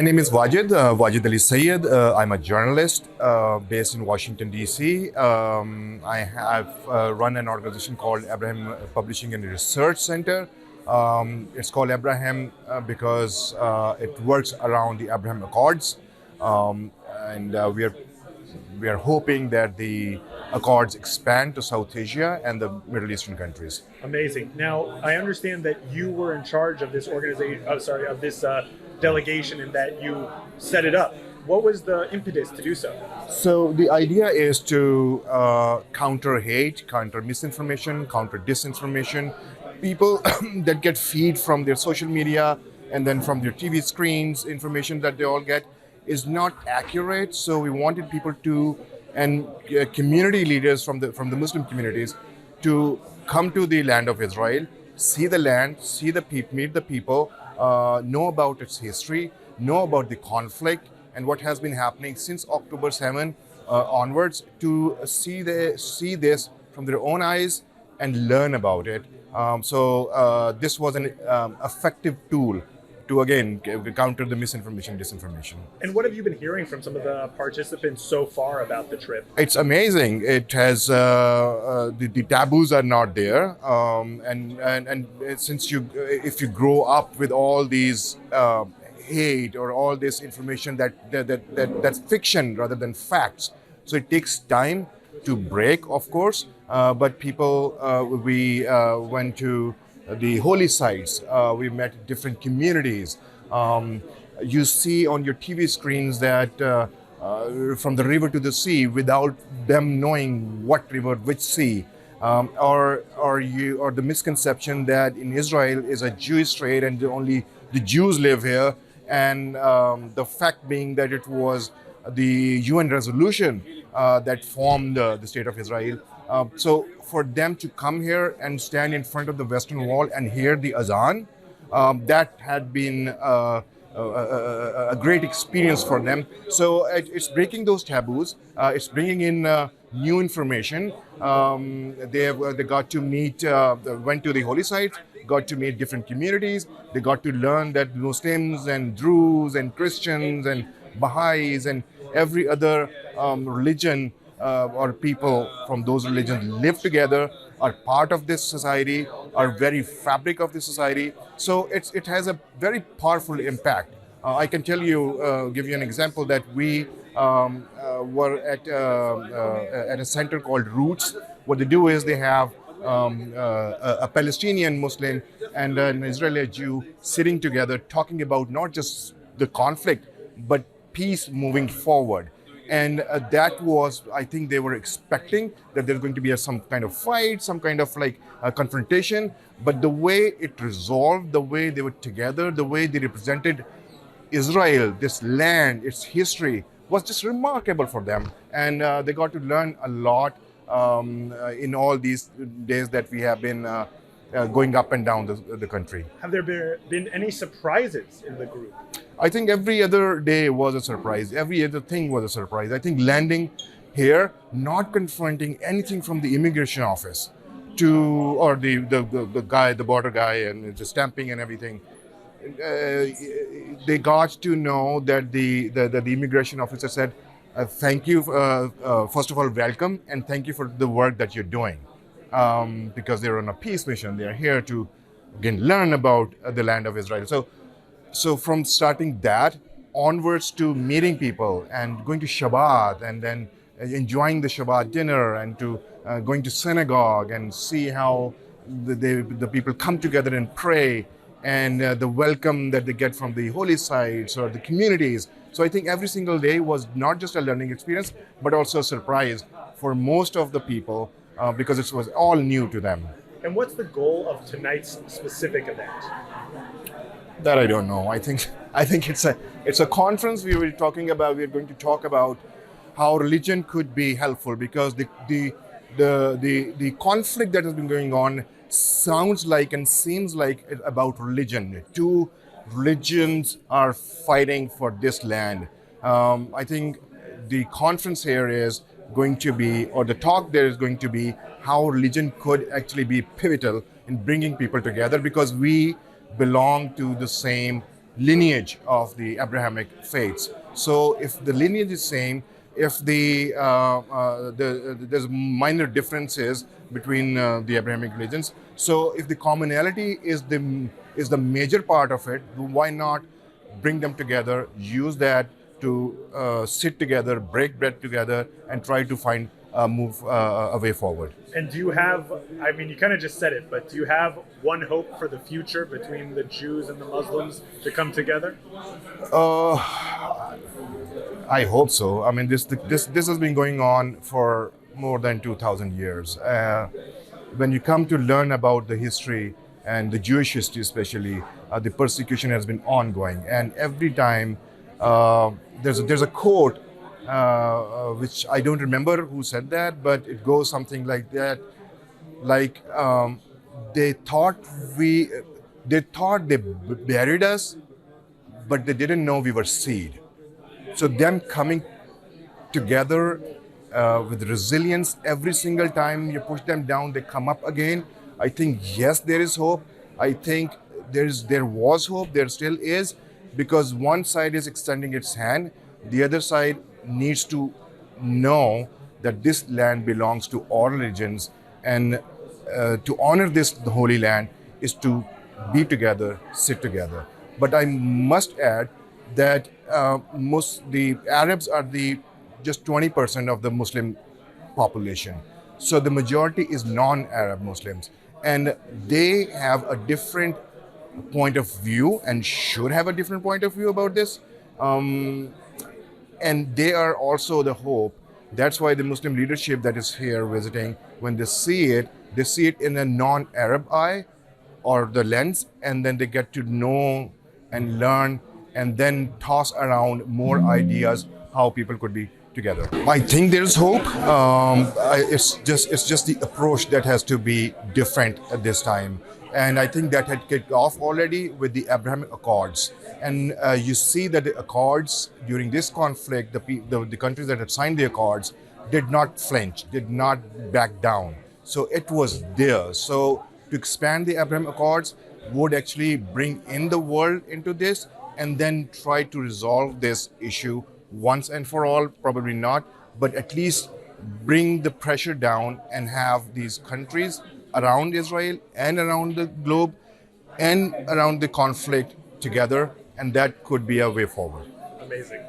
My name is Wajid, Wajid Ali Syed. I'm a journalist based in Washington, D.C. I have run an organization called Abraham Publishing and Research Center. It's called Abraham because it works around the Abraham Accords. And we are hoping that the Accords expand to South Asia and the Middle Eastern countries. Amazing. Now, I understand that you were in charge of this organization. Of this delegation, and that you set it up. What was the impetus to do so? So the idea is to counter hate, counter misinformation, counter disinformation. People that get feed from their social media and then from their TV screens, information that they all get is not accurate. So we wanted people to, and community leaders from the Muslim communities, to come to the land of Israel, see the land, see the people, meet the people, know about its history, know about the conflict and what has been happening since October 7 onwards, to see this from their own eyes and learn about it. So this was an effective tool to again counter the misinformation, disinformation. And what have you been hearing from some of the participants so far about the trip? It's amazing. It has the taboos are not there, and since if you grow up with all these hate or all this information that's fiction rather than facts, so it takes time to break, of course. But people, we went to the holy sites. We met different communities. You see on your TV screens that from the river to the sea, without them knowing what river, which sea, or the misconception that in Israel is a Jewish state and only the Jews live here, and the fact being that it was the UN resolution that formed the state of Israel. So for them to come here and stand in front of the Western Wall and hear the azan, that had been a great experience for them. So it's breaking those taboos. It's bringing in new information. They got to meet, went to the holy sites, got to meet different communities. They got to learn that Muslims and Druze and Christians and Baha'is and every other religion or people from those religions live together, are part of this society, are very fabric of the society. So it has a very powerful impact. I can tell you, give you an example, that we were at a center called Roots. What they do is they have a Palestinian Muslim and an Israeli Jew sitting together talking about not just the conflict, but peace moving forward. And that was, I think they were expecting that there's going to be some kind of fight, some kind of like a confrontation. But the way it resolved, the way they were together, the way they represented Israel, this land, its history, was just remarkable for them. And they got to learn a lot in all these days that we have been going up and down the country. Have there been any surprises in the group? I think every other day was a surprise. Every other thing was a surprise. I think landing here, not confronting anything from the immigration office or the guy, the border guy, and the stamping and everything. They got to know that the immigration officer said, "Thank you, first of all, welcome, and thank you for the work that you're doing," because they're on a peace mission. They're here to again learn about the land of Israel. So from starting that onwards to meeting people and going to Shabbat and then enjoying the Shabbat dinner and to going to synagogue and see how the people come together and pray, and the welcome that they get from the holy sites or the communities. So I think every single day was not just a learning experience, but also a surprise for most of the people because it was all new to them. And what's the goal of tonight's specific event? That I don't know. I think it's a conference. We were talking about. We're going to talk about how religion could be helpful, because the conflict that has been going on sounds like and seems like about religion. Two religions are fighting for this land. I think the conference here is going to be, or the talk there is going to be, how religion could actually be pivotal in bringing people together, because we belong to the same lineage of the Abrahamic faiths. So if the lineage is same, if there's minor differences between the Abrahamic religions. So if the commonality is the major part of it, why not bring them together, use that to sit together, break bread together, and try to find move a way forward. And do you have, I mean, you kind of just said it, but do you have one hope for the future between the Jews and the Muslims to come together? Uh, I hope so. I mean, this has been going on for more than 2,000 years. When you come to learn about the history and the Jewish history, especially, the persecution has been ongoing, and every time there's a quote which I don't remember who said that, but it goes something like that, like they thought we, they thought they buried us, but they didn't know we were seed. So them coming together with resilience every single time you push them down, they come up again. I think yes, there is hope. I think there was hope. There still is, because one side is extending its hand, the other side needs to know that this land belongs to all religions, and to honor this the holy land is to be together, sit together. But I must add that the Arabs are the just 20% of the Muslim population. So the majority is non-Arab Muslims, and they have a different point of view and should have a different point of view about this. And they are also the hope. That's why the Muslim leadership that is here visiting, when they see it in a non-Arab eye or the lens, and then they get to know and learn and then toss around more ideas how people could be together. I think there's hope. It's just the approach that has to be different at this time, and I think that had kicked off already with the Abrahamic Accords. And you see that the Accords during this conflict, the countries that had signed the Accords did not flinch, did not back down. So it was there. So to expand the Abraham Accords would actually bring in the world into this and then try to resolve this issue once and for all. Probably not, but at least bring the pressure down and have these countries around Israel and around the globe and around the conflict together, and that could be a way forward. Amazing.